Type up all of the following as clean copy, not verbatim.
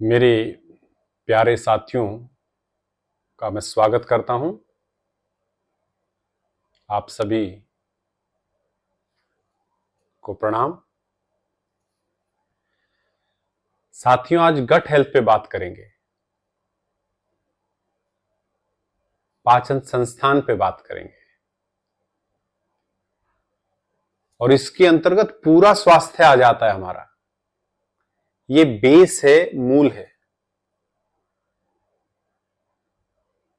मेरे प्यारे साथियों का मैं स्वागत करता हूं। आप सभी को प्रणाम। साथियों, आज गट हेल्थ पे बात करेंगे, पाचन संस्थान पे बात करेंगे और इसके अंतर्गत पूरा स्वास्थ्य आ जाता है हमारा। ये बेस है, मूल है।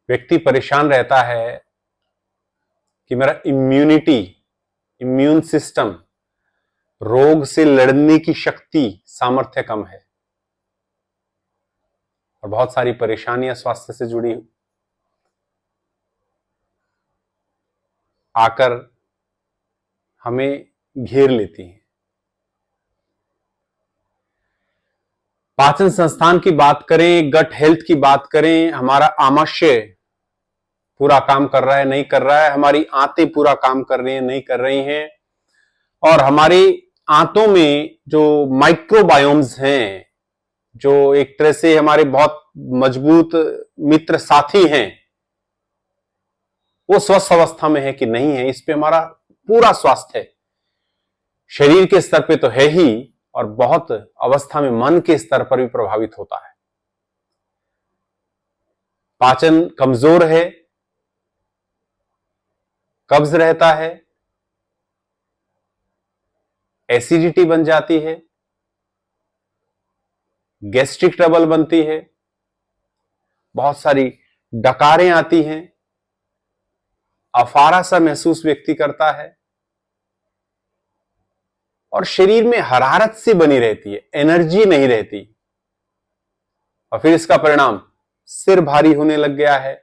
व्यक्ति परेशान रहता है कि मेरा इम्यून सिस्टम, रोग से लड़ने की शक्ति, सामर्थ्य कम है और बहुत सारी परेशानियां स्वास्थ्य से जुड़ी आकर हमें घेर लेती हैं। पाचन संस्थान की बात करें, गट हेल्थ की बात करें, हमारा आमाशय पूरा काम कर रहा है नहीं कर रहा है, हमारी आंतें पूरा काम कर रही हैं नहीं कर रही हैं, और हमारी आंतों में जो माइक्रोबायोम्स हैं, जो एक तरह से हमारे बहुत मजबूत मित्र साथी हैं, वो स्वस्थ अवस्था में है कि नहीं है, इस पे हमारा पूरा स्वास्थ्य शरीर के स्तर पे तो है ही, और बहुत अवस्था में मन के स्तर पर भी प्रभावित होता है। पाचन कमजोर है, कब्ज रहता है, एसिडिटी बन जाती है, गैस्ट्रिक ट्रबल बनती है, बहुत सारी डकारें आती हैं, अफारा सा महसूस व्यक्ति करता है और शरीर में हरारत सी बनी रहती है, एनर्जी नहीं रहती, और फिर इसका परिणाम सिर भारी होने लग गया है,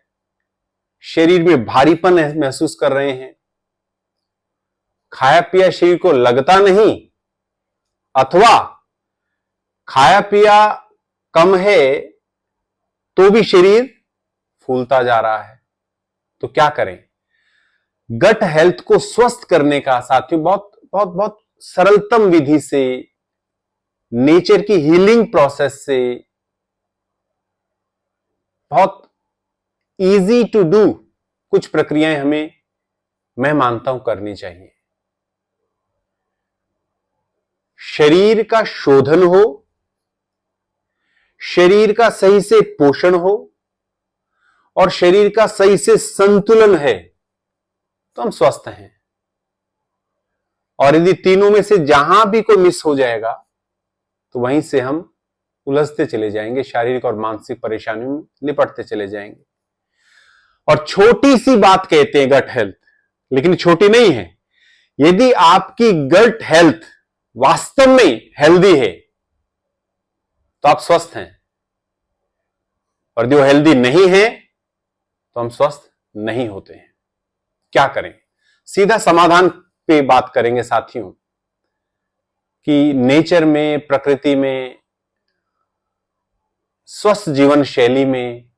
शरीर में भारीपन महसूस कर रहे हैं, खाया पिया शरीर को लगता नहीं, अथवा खाया पिया कम है तो भी शरीर फूलता जा रहा है। तो क्या करें? गट हेल्थ को स्वस्थ करने का साथियों बहुत बहुत बहुत सरलतम विधि से, नेचर की हीलिंग प्रोसेस से, बहुत इजी टू डू कुछ प्रक्रियाएं हमें, मैं मानता हूं, करनी चाहिए। शरीर का शोधन हो, शरीर का सही से पोषण हो और शरीर का सही से संतुलन है तो हम स्वस्थ हैं। और यदि तीनों में से जहां भी कोई मिस हो जाएगा तो वहीं से हम उलझते चले जाएंगे, शारीरिक और मानसिक परेशानियों में लिपटते चले जाएंगे। और छोटी सी बात कहते हैं गट हेल्थ, लेकिन छोटी नहीं है। यदि आपकी गट हेल्थ वास्तव में हेल्दी है तो आप स्वस्थ हैं, और जो हेल्दी नहीं है तो हम स्वस्थ नहीं होते हैं। क्या करें? सीधा समाधान पे बात करेंगे साथियों कि नेचर में, प्रकृति में, स्वस्थ जीवन शैली में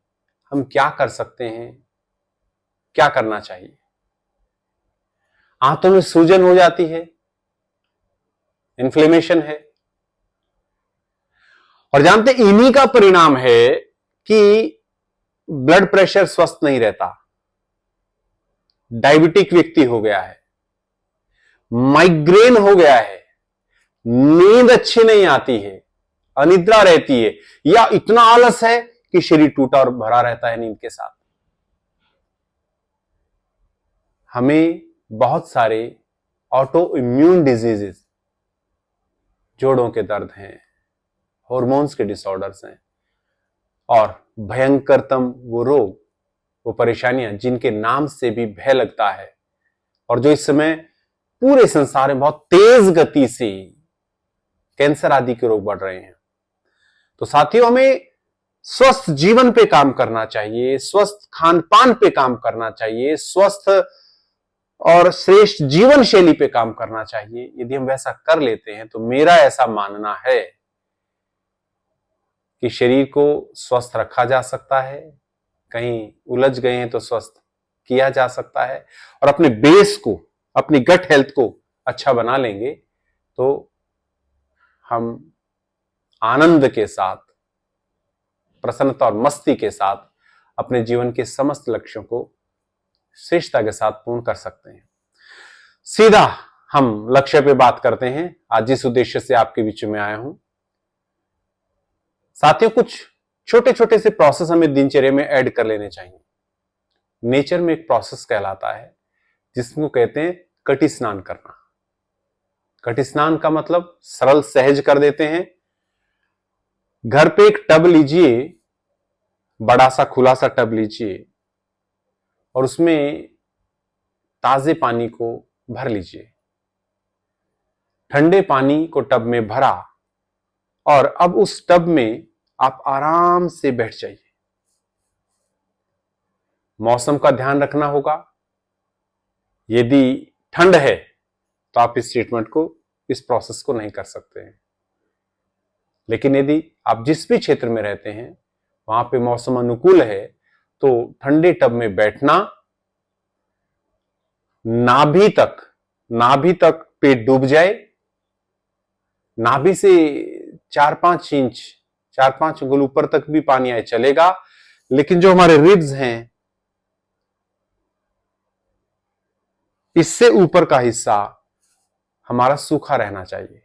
हम क्या कर सकते हैं, क्या करना चाहिए। आंतों में सूजन हो जाती है, इन्फ्लेमेशन है, और जानते इन्हीं का परिणाम है कि ब्लड प्रेशर स्वस्थ नहीं रहता, डायबिटिक व्यक्ति हो गया है, माइग्रेन हो गया है, नींद अच्छी नहीं आती है, अनिद्रा रहती है, या इतना आलस है कि शरीर टूटा और भरा रहता है नींद के साथ। हमें बहुत सारे ऑटो इम्यून डिजीजेस, जोड़ों के दर्द हैं, हॉर्मोन्स के डिसऑर्डर्स हैं, और भयंकरतम वो रोग, वो परेशानियां जिनके नाम से भी भय लगता है, और जो इस समय पूरे संसार में बहुत तेज गति से कैंसर आदि के रोग बढ़ रहे हैं। तो साथियों, हमें स्वस्थ जीवन पे काम करना चाहिए, स्वस्थ खान पान पे काम करना चाहिए, स्वस्थ और श्रेष्ठ जीवन शैली पे काम करना चाहिए। यदि हम वैसा कर लेते हैं तो मेरा ऐसा मानना है कि शरीर को स्वस्थ रखा जा सकता है, कहीं उलझ गए हैं तो स्वस्थ किया जा सकता है, और अपने बेस को, अपनी गट हेल्थ को अच्छा बना लेंगे तो हम आनंद के साथ प्रसन्नता और मस्ती के साथ अपने जीवन के समस्त लक्ष्यों को श्रेष्ठता के साथ पूर्ण कर सकते हैं। सीधा हम लक्ष्य पे बात करते हैं। आज जिस उद्देश्य से आपके बीच में आया हूं, साथियों, कुछ छोटे छोटे से प्रोसेस हमें दिनचर्या में ऐड कर लेने चाहिए। नेचर में एक प्रोसेस कहलाता है जिसको कहते हैं कटी स्नान करना। कटी स्नान का मतलब सरल सहज कर देते हैं। घर पे एक टब लीजिए, बड़ा सा खुला सा टब लीजिए और उसमें ताजे पानी को भर लीजिए। ठंडे पानी को टब में भरा और अब उस टब में आप आराम से बैठ जाइए। मौसम का ध्यान रखना होगा। यदि ठंड है तो आप इस ट्रीटमेंट को, इस प्रोसेस को नहीं कर सकते हैं। लेकिन यदि आप जिस भी क्षेत्र में रहते हैं वहां पे मौसम अनुकूल है तो ठंडे टब में बैठना, नाभि तक पेट डूब जाए, नाभि से 4-5 इंच, 4-5 अंगुल ऊपर तक भी पानी आए चलेगा, लेकिन जो हमारे रिब्स हैं इससे ऊपर का हिस्सा हमारा सूखा रहना चाहिए।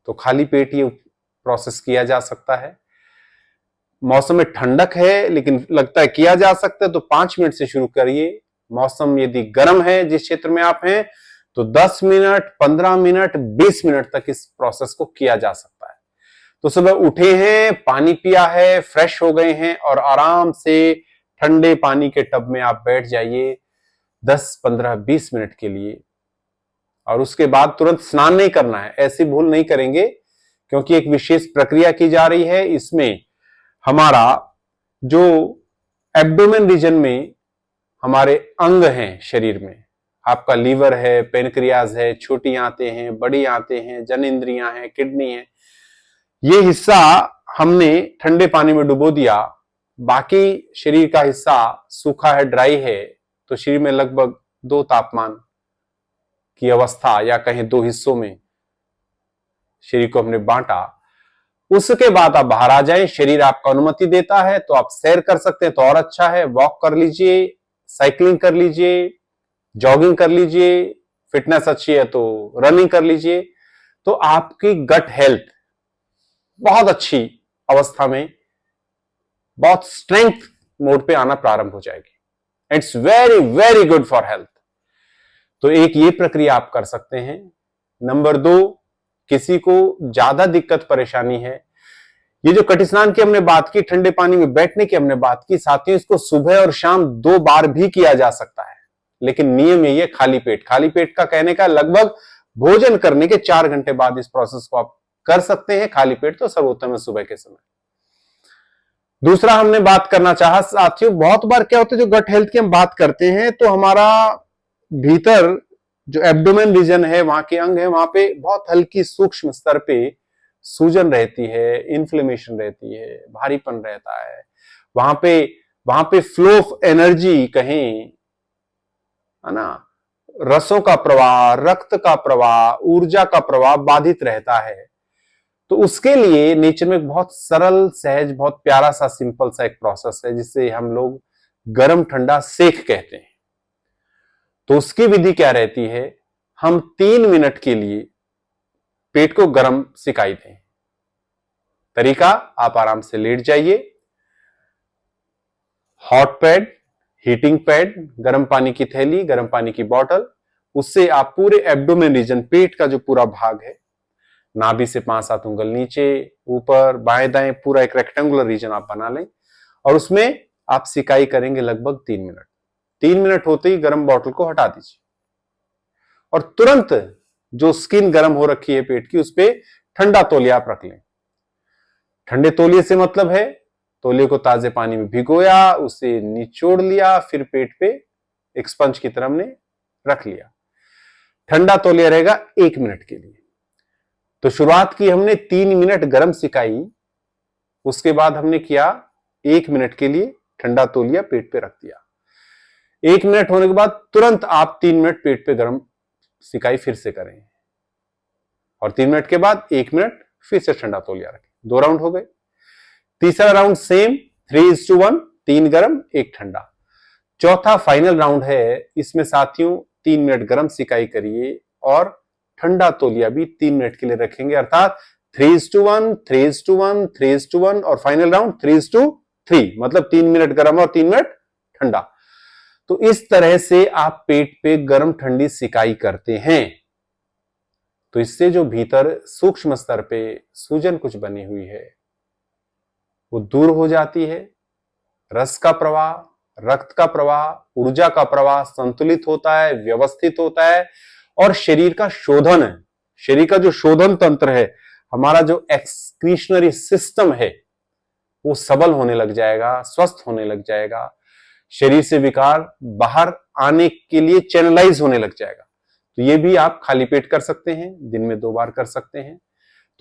तो खाली पेट ये प्रोसेस किया जा सकता है। मौसम में ठंडक है लेकिन लगता है किया जा सकता है तो 5 मिनट से शुरू करिए। मौसम यदि गर्म है जिस क्षेत्र में आप हैं तो 10 मिनट, 15 मिनट, 20 मिनट तक इस प्रोसेस को किया जा सकता है। तो सुबह उठे हैं, पानी पिया है, फ्रेश हो गए हैं और आराम से ठंडे पानी के टब में आप बैठ जाइए 10, 15, 20 मिनट के लिए। और उसके बाद तुरंत स्नान नहीं करना है। ऐसी भूल नहीं करेंगे क्योंकि एक विशेष प्रक्रिया की जा रही है। इसमें हमारा जो एब्डोमेन रीजन में हमारे अंग हैं शरीर में, आपका लीवर है, पेनक्रियाज है, छोटी आंतें हैं, बड़ी आंतें हैं, जननेंद्रियां हैं, किडनी है, ये हिस्सा हमने ठंडे पानी में डुबो दिया। बाकी शरीर का हिस्सा सूखा है, ड्राई है। तो शरीर में लगभग 2 तापमान की अवस्था या कहीं 2 हिस्सों में शरीर को हमने बांटा। उसके बाद आप बाहर आ जाएं, शरीर आपको अनुमति देता है तो आप सैर कर सकते हैं तो और अच्छा है। वॉक कर लीजिए, साइकिलिंग कर लीजिए, जॉगिंग कर लीजिए, फिटनेस अच्छी है तो रनिंग कर लीजिए। तो आपकी गट हेल्थ बहुत अच्छी अवस्था में, बहुत स्ट्रेंथ मोड पे आना प्रारंभ हो जाएगी। It's very very good for health. तो एक ये प्रक्रिया आप कर सकते हैं। नंबर 2, किसी को ज्यादा दिक्कत परेशानी है, ये जो कटी स्नान की हमने बात की, ठंडे पानी में बैठने की हमने बात की, साथियों इसको सुबह और शाम 2 बार भी किया जा सकता है। लेकिन नियम यही है खाली पेट का कहने का लगभग भोजन करने के 4 घंटे बाद इस प्रोसेस को आप कर सकते हैं। खाली पेट तो सर्वोत्तम है सुबह के समय। दूसरा हमने बात करना चाहा साथियों, बहुत बार क्या होता है जो गट हेल्थ की हम बात करते हैं तो हमारा भीतर जो एब्डोमेन रीजन है, वहां के अंग है, वहां पे बहुत हल्की सूक्ष्म स्तर पे सूजन रहती है, इन्फ्लेमेशन रहती है, भारीपन रहता है। वहां पे फ्लो ऑफ एनर्जी कहें, है ना, रसों का प्रवाह, रक्त का प्रवाह, ऊर्जा का प्रवाह बाधित रहता है। तो उसके लिए नेचर में बहुत सरल, सहज, बहुत प्यारा सा, सिंपल सा एक प्रोसेस है जिसे हम लोग गर्म ठंडा सेक कहते हैं। तो उसकी विधि क्या रहती है, हम 3 मिनट के लिए पेट को गर्म सिकाई दें। तरीका, आप आराम से लेट जाइए, हॉट पैड, हीटिंग पैड, गर्म पानी की थैली, गर्म पानी की बोतल, उससे आप पूरे एब्डोमेन रीजन, पेट का जो पूरा भाग है, नाभि से 5-7 उंगल नीचे, ऊपर, बाएं दाएं, पूरा एक रेक्टेंगुलर रीजन आप बना लें और उसमें आप सिकाई करेंगे लगभग 3 मिनट। 3 मिनट होते ही गर्म बोतल को हटा दीजिए और तुरंत जो स्किन गर्म हो रखी है पेट की, उस पर ठंडा तौलिया आप रख लें। ठंडे तौलिए से मतलब है तौलिए को ताजे पानी में भिगोया, उसे निचोड़ लिया, फिर पेट पे एक स्पंज की तरह हमने रख लिया। ठंडा तौलिया रहेगा 1 मिनट के लिए। तो शुरुआत की हमने 3 मिनट गर्म सिकाई, उसके बाद हमने किया 1 मिनट के लिए ठंडा तौलिया पेट पे रख दिया। 1 मिनट होने के बाद तुरंत आप 3 मिनट पेट पे गर्म सिकाई फिर से करें और 3 मिनट के बाद 1 मिनट फिर से ठंडा तौलिया रखें। 2 राउंड हो गए। तीसरा राउंड सेम, 3:1, 3 गर्म 1 ठंडा। चौथा फाइनल राउंड है, इसमें साथियों 3 मिनट गर्म सिकाई करिए और ठंडा तौलिया भी 3 मिनट के लिए रखेंगे, अर्थात 3:1, 3:1, 3:1 और फाइनल राउंड 3:3, मतलब 3 मिनट गर्म और 3 मिनट ठंडा। तो इस तरह से आप पेट पे गर्म ठंडी सिकाई करते हैं तो इससे जो भीतर सूक्ष्म स्तर पे सूजन कुछ बनी हुई है वो दूर हो जाती है। रस का प्रवाह, रक्त का प्रवाह, ऊर्जा का प्रवाह संतुलित होता है, व्यवस्थित होता है और शरीर का शोधन है, शरीर का जो शोधन तंत्र है, हमारा जो एक्सक्रीशनरी सिस्टम है वो सबल होने लग जाएगा, स्वस्थ होने लग जाएगा, शरीर से विकार बाहर आने के लिए चैनलाइज होने लग जाएगा। तो ये भी आप खाली पेट कर सकते हैं, दिन में 2 बार कर सकते हैं।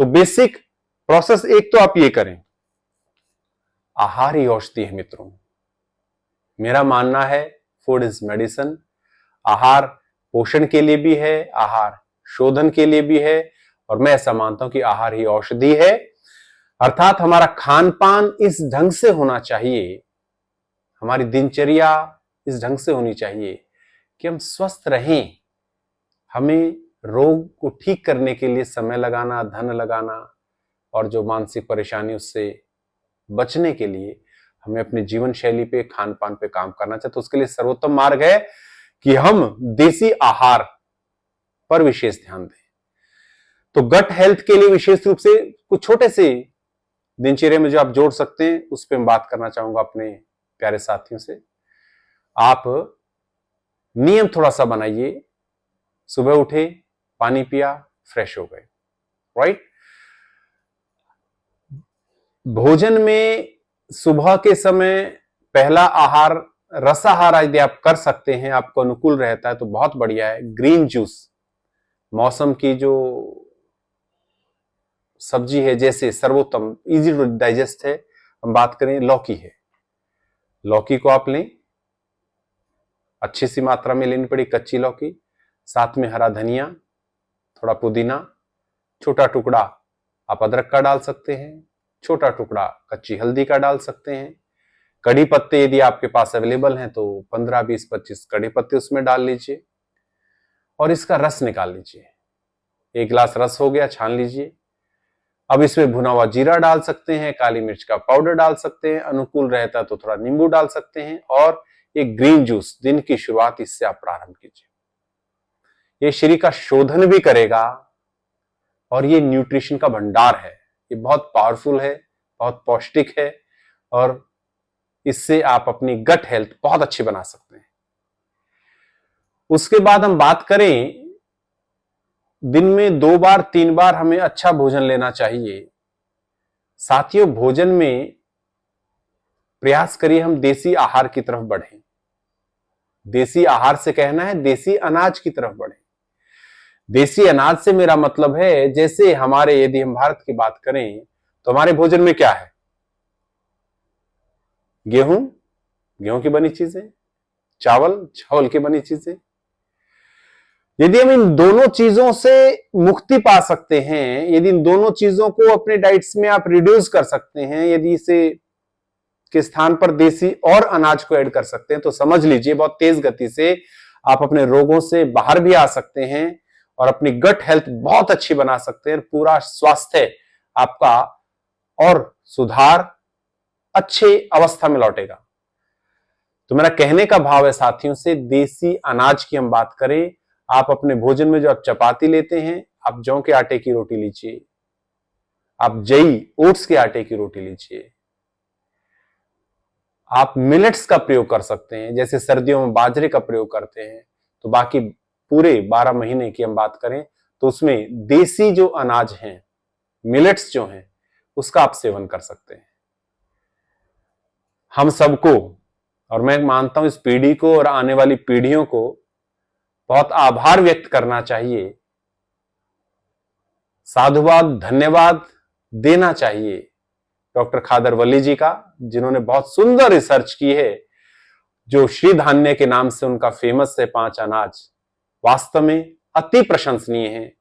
तो बेसिक प्रोसेस एक तो आप ये करें, आहार ही औषधि है मित्रों। मेरा मानना है फूड इज मेडिसिन। आहार पोषण के लिए भी है, आहार शोधन के लिए भी है और मैं ऐसा मानता हूं कि आहार ही औषधि है। अर्थात हमारा खान पान इस ढंग से होना चाहिए, हमारी दिनचर्या इस ढंग से होनी चाहिए कि हम स्वस्थ रहें। हमें रोग को ठीक करने के लिए समय लगाना, धन लगाना और जो मानसिक परेशानी उससे बचने के लिए हमें अपनी जीवन शैली पे, खान पान पे काम करना चाहिए। तो उसके लिए सर्वोत्तम मार्ग है कि हम देसी आहार पर विशेष ध्यान दें। तो गट हेल्थ के लिए विशेष रूप से कुछ छोटे से दिनचर्या में जो आप जोड़ सकते हैं उस पर मैं बात करना चाहूंगा अपने प्यारे साथियों से। आप नियम थोड़ा सा बनाइए, सुबह उठे, पानी पिया, फ्रेश हो गए, राइट। भोजन में सुबह के समय पहला आहार रसाहार यदि आप कर सकते हैं, आपको अनुकूल रहता है तो बहुत बढ़िया है। ग्रीन जूस, मौसम की जो सब्जी है, जैसे सर्वोत्तम, इजी टू डाइजेस्ट है, हम बात करें लौकी है, लौकी को आप लें, अच्छी सी मात्रा में लेनी पड़ी कच्ची लौकी, साथ में हरा धनिया, थोड़ा पुदीना, छोटा टुकड़ा आप अदरक का डाल सकते हैं, छोटा टुकड़ा कच्ची हल्दी का डाल सकते हैं। कड़ी पत्ते यदि आपके पास अवेलेबल हैं तो 15, 20, 25 कड़ी पत्ते उसमें डाल लीजिए और इसका रस निकाल लीजिए। 1 गिलास रस हो गया, छान लीजिए। अब इसमें भुना हुआ जीरा डाल सकते हैं, काली मिर्च का पाउडर डाल सकते हैं, अनुकूल रहता तो थोड़ा नींबू डाल सकते हैं और एक ग्रीन जूस, दिन की शुरुआत इससे आप प्रारंभ कीजिए। ये शरीर का शोधन भी करेगा और ये न्यूट्रिशन का भंडार है, ये बहुत पावरफुल है, बहुत पौष्टिक है और इससे आप अपनी गट हेल्थ बहुत अच्छी बना सकते हैं। उसके बाद हम बात करें, दिन में 2 बार 3 बार हमें अच्छा भोजन लेना चाहिए। साथियों, भोजन में प्रयास करिए हम देसी आहार की तरफ बढ़ें। देसी आहार से कहना है देसी अनाज की तरफ बढ़ें। देसी अनाज से मेरा मतलब है, जैसे हमारे, यदि हम भारत की बात करें तो हमारे भोजन में क्या है? गेहूं, गेहूं की बनी चीजें, चावल, चावल की बनी चीजें। यदि हम इन दोनों चीजों से मुक्ति पा सकते हैं, यदि इन दोनों चीजों को अपने डाइट्स में आप रिड्यूस कर सकते हैं, यदि इसे के स्थान पर देसी और अनाज को ऐड कर सकते हैं, तो समझ लीजिए बहुत तेज गति से आप अपने रोगों से बाहर भी आ सकते हैं और अपनी गट हेल्थ बहुत अच्छी बना सकते हैं। पूरा स्वास्थ्य आपका और सुधार अच्छे अवस्था में लौटेगा। तो मेरा कहने का भाव है साथियों से, देसी अनाज की हम बात करें, आप अपने भोजन में जो आप चपाती लेते हैं, आप जौ के आटे की रोटी लीजिए, आप जई ओट्स के आटे की रोटी लीजिए, आप मिलेट्स का प्रयोग कर सकते हैं, जैसे सर्दियों में बाजरे का प्रयोग करते हैं। तो बाकी पूरे 12 महीने की हम बात करें तो उसमें देसी जो अनाज हैं, मिलेट्स जो हैं, उसका आप सेवन कर सकते हैं। हम सबको, और मैं मानता हूं इस पीढ़ी को और आने वाली पीढ़ियों को बहुत आभार व्यक्त करना चाहिए, साधुवाद, धन्यवाद देना चाहिए डॉक्टर खादर वली जी का, जिन्होंने बहुत सुंदर रिसर्च की है। जो श्री धान्य के नाम से उनका फेमस है 5 अनाज, वास्तव में अति प्रशंसनीय है।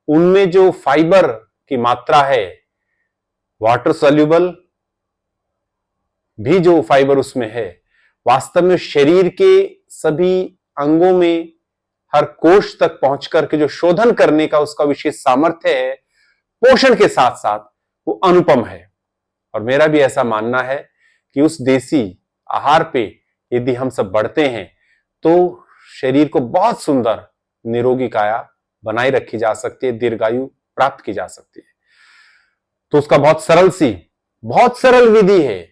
उनमें जो फाइबर की मात्रा है, वाटर सोल्यूबल, भी जो फाइबर उसमें है वास्तव में शरीर के सभी अंगों में हर कोष तक पहुंच करके जो शोधन करने का उसका विशेष सामर्थ्य है, पोषण के साथ साथ वो अनुपम है। और मेरा भी ऐसा मानना है कि उस देसी आहार पे यदि हम सब बढ़ते हैं तो शरीर को बहुत सुंदर निरोगी काया बनाई रखी जा सकती है, दीर्घायु प्राप्त की जा सकती है। तो उसका बहुत सरल विधि है,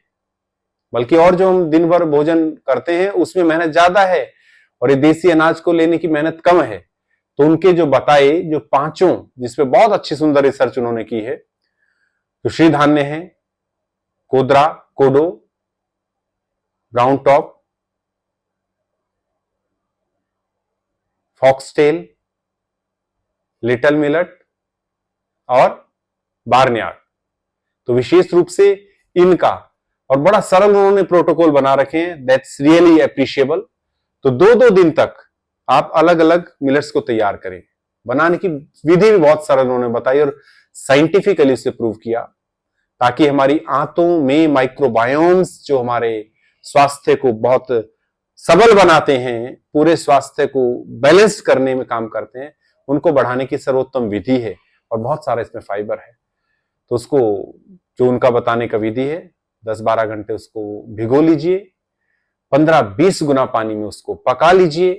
बल्कि और जो हम दिन भर भोजन करते हैं उसमें मेहनत ज्यादा है और ये देसी अनाज को लेने की मेहनत कम है। तो उनके जो बताए जो पांचों, जिसपे बहुत अच्छी सुंदर रिसर्च उन्होंने की है, तो श्री धान्य है, कोदरा, कोडो, brown top, foxtail, little millet और बार्नयार्ड। तो विशेष रूप से इनका और बड़ा सरल उन्होंने प्रोटोकॉल बना रखे हैं, दैट्स रियली अप्रिशिएबल। तो 2-2 दिन तक आप अलग अलग मिलेट्स को तैयार करें। बनाने की विधि भी बहुत सरल उन्होंने बताई और साइंटिफिकली उसे प्रूव किया, ताकि हमारी आंतों में माइक्रोबायोम्स जो हमारे स्वास्थ्य को बहुत सबल बनाते हैं, पूरे स्वास्थ्य को बैलेंस करने में काम करते हैं, उनको बढ़ाने की सर्वोत्तम विधि है और बहुत सारा इसमें फाइबर है। तो उसको जो उनका बताने का विधि है, 10-12 घंटे उसको भिगो लीजिए, 15-20 गुना पानी में उसको पका लीजिए।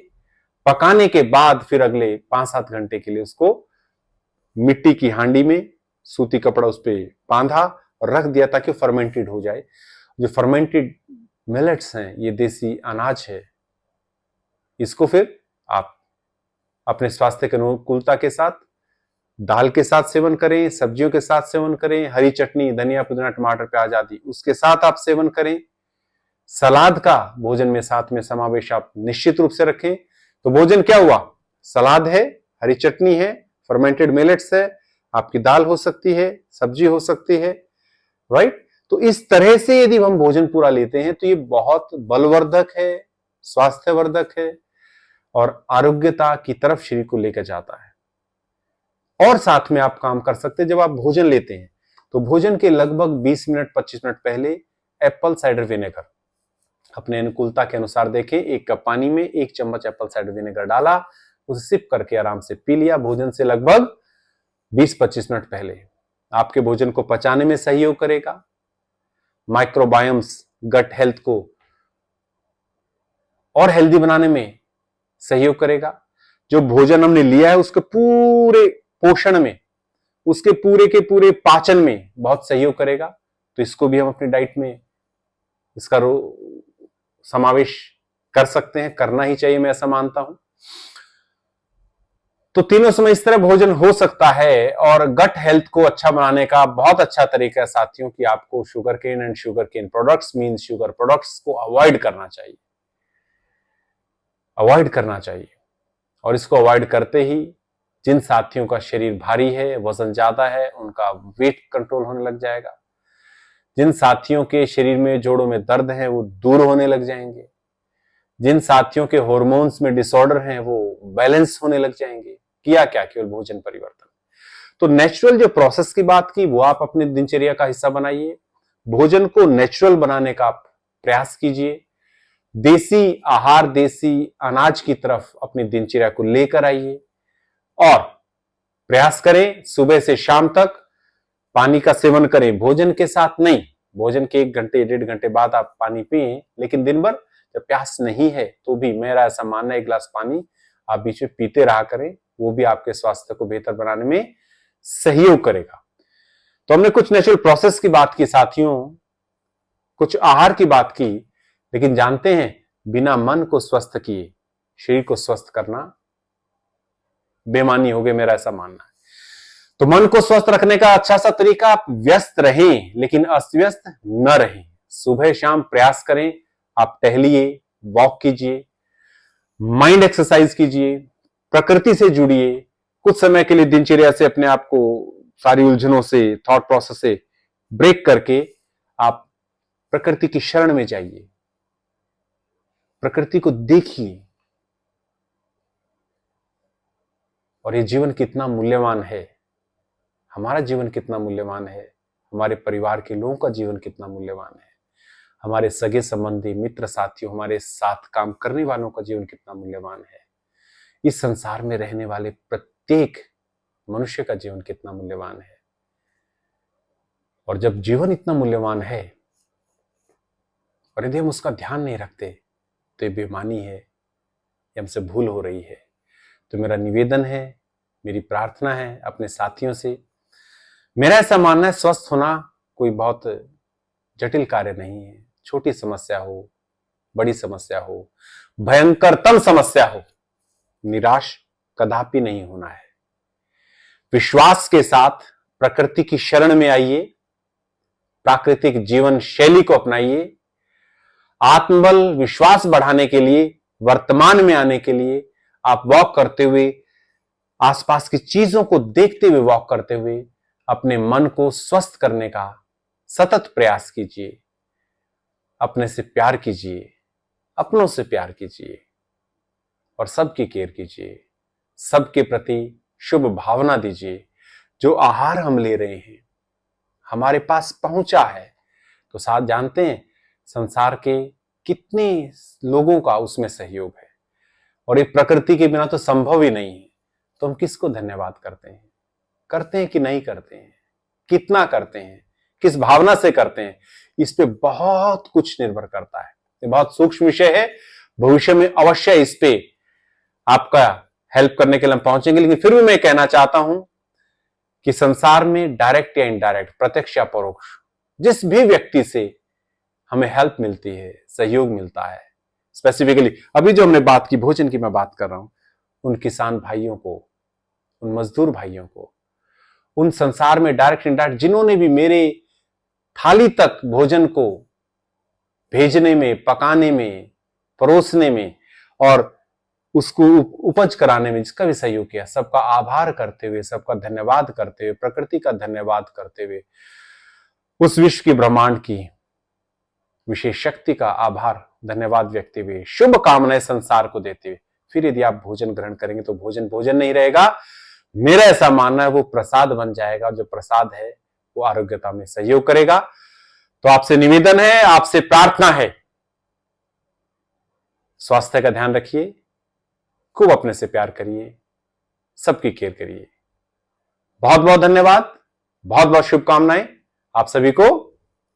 पकाने के बाद फिर अगले 5-7 घंटे के लिए उसको मिट्टी की हांडी में सूती कपड़ा उस पर बांधा और रख दिया ताकि फर्मेंटेड हो जाए। जो फर्मेंटेड मिलेट्स हैं, ये देसी अनाज है, इसको फिर आप अपने स्वास्थ्य के अनुकूलता के साथ दाल के साथ सेवन करें, सब्जियों के साथ सेवन करें, हरी चटनी, धनिया, पुदीना, टमाटर, प्याज आदि उसके साथ आप सेवन करें। सलाद का भोजन में साथ में समावेश आप निश्चित रूप से रखें। तो भोजन क्या हुआ? सलाद है, हरी चटनी है, फर्मेंटेड मिलेट्स है, आपकी दाल हो सकती है, सब्जी हो सकती है, राइट। तो इस तरह से यदि हम भोजन पूरा लेते हैं तो ये बहुत बलवर्धक है, स्वास्थ्यवर्धक है और आरोग्यता की तरफ शरीर को लेकर जाता है। और साथ में आप काम कर सकते हैं, जब आप भोजन लेते हैं तो भोजन के लगभग 20 मिनट 25 मिनट पहले एप्पल साइडर विनेगर अपने अनुकूलता के अनुसार देखें, 1 कप पानी में 1 चम्मच एप्पल साइडर विनेगर डाला, उसे सिप करके आराम से पी लिया भोजन से लगभग 20-25 मिनट पहले। आपके भोजन को पचाने में सहयोग करेगा, माइक्रोबायोम्स गट हेल्थ को और हेल्दी बनाने में सहयोग करेगा। जो भोजन हमने लिया है उसके पूरे पोषण में, उसके पूरे के पूरे पाचन में बहुत सहयोग करेगा। तो इसको भी हम अपनी डाइट में इसका समावेश कर सकते हैं, करना ही चाहिए, मैं ऐसा मानता हूं। तो तीनों समय इस तरह भोजन हो सकता है और गट हेल्थ को अच्छा बनाने का बहुत अच्छा तरीका है साथियों कि आपको sugar cane and sugar cane products mean sugar products को अवॉइड करना चाहिए। और इसको अवॉइड करते ही जिन साथियों का शरीर भारी है, वजन ज्यादा है, उनका वेट कंट्रोल होने लग जाएगा। जिन साथियों के शरीर में जोड़ों में दर्द है वो दूर होने लग जाएंगे। जिन साथियों के हार्मोन्स में डिसऑर्डर हैं वो बैलेंस होने लग जाएंगे। किया क्या? केवल भोजन परिवर्तन। तो नेचुरल जो प्रोसेस की बात की वो आप अपने दिनचर्या का हिस्सा बनाइए। भोजन को नेचुरल बनाने का आप प्रयास कीजिए। देसी आहार, देसी अनाज की तरफ अपनी दिनचर्या को लेकर आइए और प्रयास करें सुबह से शाम तक पानी का सेवन करें। भोजन के साथ नहीं, भोजन के 1 घंटे 1.5 घंटे बाद आप पानी पिए, लेकिन दिन भर जब प्यास नहीं है तो भी मेरा ऐसा मानना है 1 गिलास पानी आप बीच में पीते रहा करें, वो भी आपके स्वास्थ्य को बेहतर बनाने में सहयोग करेगा। तो हमने कुछ नेचुरल प्रोसेस की बात की साथियों, कुछ आहार की बात की, लेकिन जानते हैं बिना मन को स्वस्थ किए शरीर को स्वस्थ करना बेमानी हो गई, मेरा ऐसा मानना है। तो मन को स्वस्थ रखने का अच्छा सा तरीका, आप व्यस्त रहें लेकिन अस्त-व्यस्त न रहें। सुबह शाम प्रयास करें, आप टहलिए, वॉक कीजिए, माइंड एक्सरसाइज कीजिए, प्रकृति से जुड़िए। कुछ समय के लिए दिनचर्या से अपने आप को सारी उलझनों से, थॉट प्रोसेस से ब्रेक करके आप प्रकृति की शरण में जाइए, प्रकृति को देखिए। और ये जीवन कितना मूल्यवान है, हमारा जीवन कितना मूल्यवान है, हमारे परिवार के लोगों का जीवन कितना मूल्यवान है। हमारे सगे संबंधी, मित्र, साथियों, हमारे साथ काम करने वालों का जीवन कितना मूल्यवान है, इस संसार में रहने वाले प्रत्येक मनुष्य का जीवन कितना मूल्यवान है। और जब जीवन इतना मूल्यवान है और यदि हम उसका ध्यान नहीं रखते तो ये बेईमानी है, ये हमसे भूल हो रही है। तो मेरा निवेदन है, मेरी प्रार्थना है अपने साथियों से, मेरा ऐसा मानना है स्वस्थ होना कोई बहुत जटिल कार्य नहीं है। छोटी समस्या हो, बड़ी समस्या हो, भयंकरतम समस्या हो, निराश कदापि नहीं होना है। विश्वास के साथ प्रकृति की शरण में आइए, प्राकृतिक जीवन शैली को अपनाइए। आत्मबल, विश्वास बढ़ाने के लिए, वर्तमान में आने के लिए आप वॉक करते हुए, आसपास की चीजों को देखते हुए वॉक करते हुए अपने मन को स्वस्थ करने का सतत प्रयास कीजिए। अपने से प्यार कीजिए, अपनों से प्यार कीजिए और सबकी केयर कीजिए। सबके प्रति शुभ भावना दीजिए। जो आहार हम ले रहे हैं हमारे पास पहुंचा है तो साथ जानते हैं संसार के कितने लोगों का उसमें सहयोग है और ये प्रकृति के बिना तो संभव ही नहीं है। तो हम किसको धन्यवाद करते हैं? करते हैं कि नहीं करते हैं? कितना करते हैं? किस भावना से करते हैं? इस पे बहुत कुछ निर्भर करता है। ये बहुत सूक्ष्म विषय है। भविष्य में अवश्य इस पे आपका हेल्प करने के लिए हम पहुंचेंगे, लेकिन फिर भी मैं कहना चाहता हूं कि संसार में डायरेक्ट या इनडायरेक्ट, प्रत्यक्ष या परोक्ष, जिस भी व्यक्ति से हमें हेल्प मिलती है, सहयोग मिलता है, स्पेसिफिकली अभी जो हमने बात की, भोजन की मैं बात कर रहा हूं, उन किसान भाइयों को, उन मजदूर भाइयों को, उन संसार में डायरेक्ट इनडायरेक्ट जिन्होंने भी मेरे थाली तक भोजन को भेजने में, पकाने में, परोसने में और उसको उपज कराने में जिसका भी सहयोग किया, सबका आभार करते हुए, सबका धन्यवाद करते हुए, प्रकृति का धन्यवाद करते हुए, उस विश्व की, ब्रह्मांड की विशेष शक्ति का आभार, धन्यवाद व्यक्त हुए, शुभ कामनाएं संसार को देते हुए, फिर यदि आप भोजन ग्रहण करेंगे तो भोजन भोजन नहीं रहेगा। मेरा ऐसा मानना है वो प्रसाद बन जाएगा और जो प्रसाद है वो आरोग्यता में सहयोग करेगा। तो आपसे निवेदन है, आपसे प्रार्थना है, स्वास्थ्य का ध्यान रखिए, खूब अपने से प्यार करिए, सबकी केयर करिए। बहुत बहुत धन्यवाद, बहुत बहुत शुभकामनाएं आप सभी को।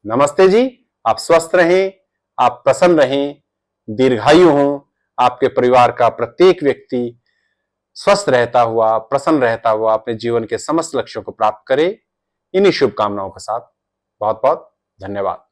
नमस्ते जी। आप स्वस्थ रहें, आप प्रसन्न रहें, दीर्घायु हों, आपके परिवार का प्रत्येक व्यक्ति स्वस्थ रहता हुआ, प्रसन्न रहता हुआ अपने जीवन के समस्त लक्ष्यों को प्राप्त करे। इन्हीं शुभकामनाओं के साथ बहुत बहुत धन्यवाद।